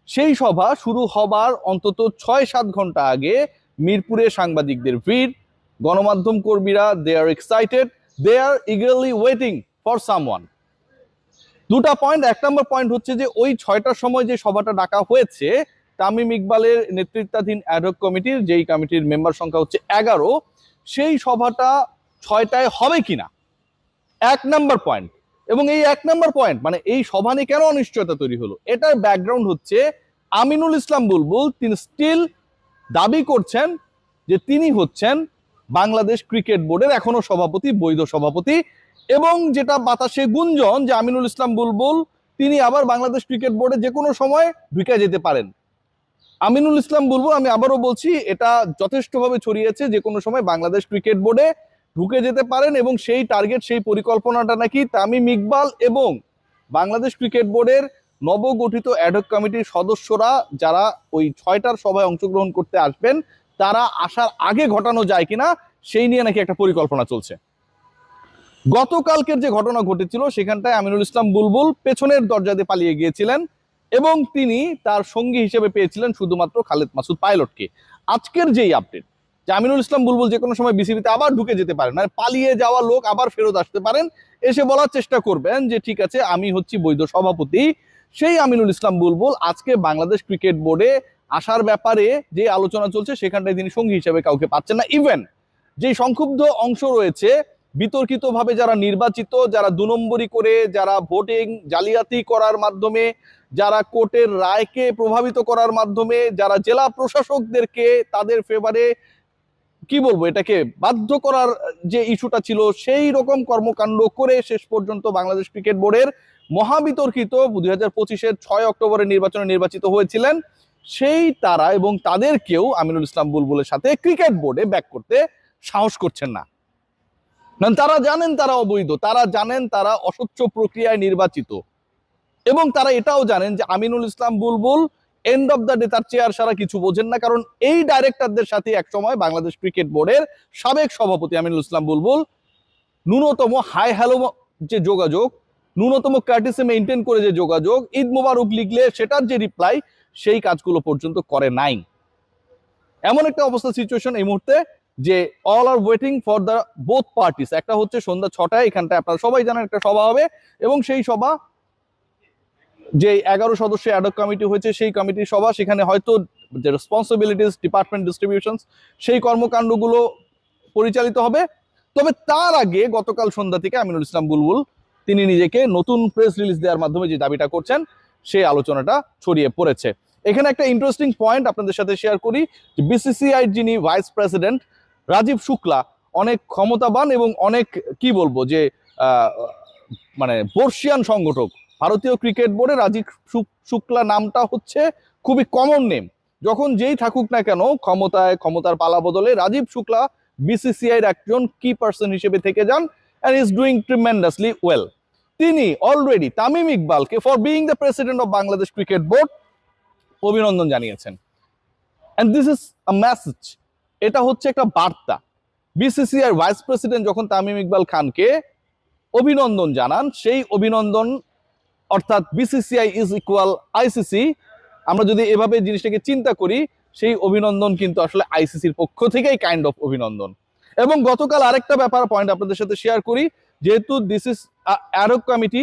সেই সভা শুরু হবার অন্তত ৬-৭ ঘন্টা আগে মিরপুরে সাংবাদিকদের ভিড়, গণমাধ্যম কর্মীরা they are excited, they are eagerly waiting for someone. দুটা পয়েন্ট। ১ নম্বর পয়েন্ট হচ্ছে যে ওই ৬টার সময় যে সভাটা ডাকা হয়েছে তামিম ইকবালের নেতৃত্বাধীন অ্যাডহক কমিটির, যেই কমিটির মেম্বার সংখ্যা হচ্ছে ১১, সেই সভাটা ৬টায় হবে কিনা ১ নম্বর পয়েন্ট। এবং এই ১ নম্বর পয়েন্ট মানে এই সভা নিয়ে কেন অনিশ্চয়তা তৈরি হলো, এটার ব্যাকগ্রাউন্ড হচ্ছে আমিনুল ইসলাম বুলবুল তিনি স্টিল দাবি করছেন যে তিনি হচ্ছেন বাংলাদেশ ক্রিকেট বোর্ডের এখনো সভাপতি, বৈধ সভাপতি। এবং যেটা বাতাসে গুঞ্জন যে আমিনুল ইসলাম বুলবুল তিনি আবার বাংলাদেশ ক্রিকেট বোর্ডে যে কোনো সময় ঢুকে যেতে পারেন। আমিনুল ইসলাম বুলবুল, আমি আবারও বলছি, এটা যথেষ্টভাবে ছড়িয়েছে, যে কোনো সময় বাংলাদেশ ক্রিকেট বোর্ডে ঢুকে যেতে পারেন। এবং সেই টার্গেট, সেই পরিকল্পনাটা নাকি তামিম ইকবাল এবং বাংলাদেশ ক্রিকেট বোর্ডের নবগঠিত অ্যাডহক কমিটির সদস্যরা যারা ওই ৬টার সভায় অংশগ্রহণ করতে আসবেন তারা আসার আগে ঘটানো যায় কিনা সেই নিয়ে নাকি একটা পরিকল্পনা চলছে। গতকালকের যে ঘটনা ঘটেছিল সেখানটায় আমিনুল ইসলাম বুলবুল পেছনের দরজা দিয়ে পালিয়ে গিয়েছিলেন এবং তিনি তার সঙ্গী হিসেবে পেয়েছিলেন শুধুমাত্র খালেদ মাসুদ পাইলটকে। আজকের যেই আপডেট যে আমিনুল ইসলাম বুলবুল যে কোনো সময় বিসিবিতে আবার ঢুকে যেতে পারেন, মানে পালিয়ে যাওয়া লোক আবার ফেরত আসতে পারেন, এসে বলার চেষ্টা করবেন যে ঠিক আছে আমি হচ্ছি বৈধ সভাপতি, সেই আমিনুল ইসলাম বুলবুল আজকে বাংলাদেশ ক্রিকেট বোর্ডে আসার ব্যাপারে যে আলোচনা চলছে সেখানটায় তিনি সঙ্গী হিসেবে কাউকে পাচ্ছেন না। ইভেন যে সংক্ষুব্ধ অংশ রয়েছে, বিতর্কিতভাবে যারা নির্বাচিত, যারা ২ নম্বরি করে, যারা ভোটিং জালিয়াতি করার মাধ্যমে, যারা কোর্টের রায়কে প্রভাবিত করার মাধ্যমে, যারা জেলা প্রশাসকদেরকে তাদের ফেভারে কি বলবো এটাকে বাধ্য করার যে ইস্যুটা ছিল, সেই রকম কর্মকাণ্ড করে শেষ পর্যন্ত বাংলাদেশ ক্রিকেট বোর্ডের মহাবিতর্কিত ২০২৫-এর ৬ অক্টোবরের নির্বাচনে নির্বাচিত হয়েছিলেন, সেই তারা এবং তাদেরকেও আমিনুল ইসলাম বুলবুলের সাথে ক্রিকেট বোর্ডে ব্যাক করতে সাহস করছেন না। তারা জানেন তারা অবৈধ, তারা জানেন তারা অস্বচ্ছ প্রক্রিয়ায় নির্বাচিত, এবং তারা এটাও জানেন যে আমিনুল ইসলাম বুলবুল এন্ড অফ দ্য ডে তার চেয়ার সারা কিছু বোঝেন না। কারণ এই ডাইরেক্টরদের সাথে একসময় বাংলাদেশ ক্রিকেট বোর্ডের সাবেক সভাপতি আমিনুল ইসলাম বুলবুল ন্যূনতম হাই হ্যালো যে যোগাযোগ, ন্যূনতম কার্টিসি মেইনটেইন করে যে যোগাযোগ, ঈদ মোবারক লিখলে সেটার যে রিপ্লাই, সেই কাজগুলো পর্যন্ত করে নাই। এমন একটা অবস্থা, সিচুয়েশন এই মুহূর্তে যে all R waiting for the both parties. একটা হচ্ছে সন্ধ্যা ৬টায় এখানটায় আপনারা সবাই জানেন একটা সভা হবে, এবং সেই সভা যে ১১ সদস্যের অ্যাডহক কমিটি হয়েছে সেই কমিটির সভা, সেখানে হয়তো যে রেসপন্সিবিলিটিস ডিপার্টমেন্ট ডিস্ট্রিবিউশনস সেই কর্মকাণ্ডগুলো পরিচালিত হবে। তবে তার আগে গতকাল সন্ধ্যা থেকে আমিনুল ইসলাম বুলবুল তিনি নিজেকে নতুন প্রেস রিলিজ দেওয়ার মাধ্যমে যে দাবিটা করছেন সেই আলোচনাটা ছড়িয়ে পড়েছে। এখানে একটা ইন্টারেস্টিং পয়েন্ট আপনাদের সাথে শেয়ার করি, যে বিসিসিআই যিনি ভাইস প্রেসিডেন্ট রাজীব শুক্লা অনেক ক্ষমতাবান এবং অনেক কি বলবো যে মানে বর্ষিয়ান সংগঠক। ভারতীয় ক্রিকেট বোর্ডে রাজীব শুক্লা নামটা হচ্ছে খুবই কমন নেম। যখন যেই থাকুক না কেন ক্ষমতার পালা বদলে রাজীব শুক্লা বিসিসিআই এর একজন কি পার্সন হিসেবে থেকে যান, and is doing tremendously well. তিনি অলরেডি তামিম ইকবালকে for being the president of Bangladesh cricket board অভিনন্দন জানিয়েছেন। and this is a message, এটা হচ্ছে একটা বার্তা। বিসিসিআই ভাইস প্রেসিডেন্ট যখন তামিম ইকবাল খানকে অভিনন্দন জানান, সেই অভিনন্দন অর্থাৎ বিসিসিআই ইজ ইকুয়াল আইসিসি, আমরা যদি এভাবে জিনিসটাকে চিন্তা করি, সেই অভিনন্দন কিন্তু আসলে আইসিসির পক্ষ থেকেই কাইন্ড অফ অভিনন্দন। এবং গতকাল আরেকটা ব্যাপার পয়েন্ট আপনাদের সাথে শেয়ার করি, যেহেতু দিস ইজ অ্যাডহক কমিটি,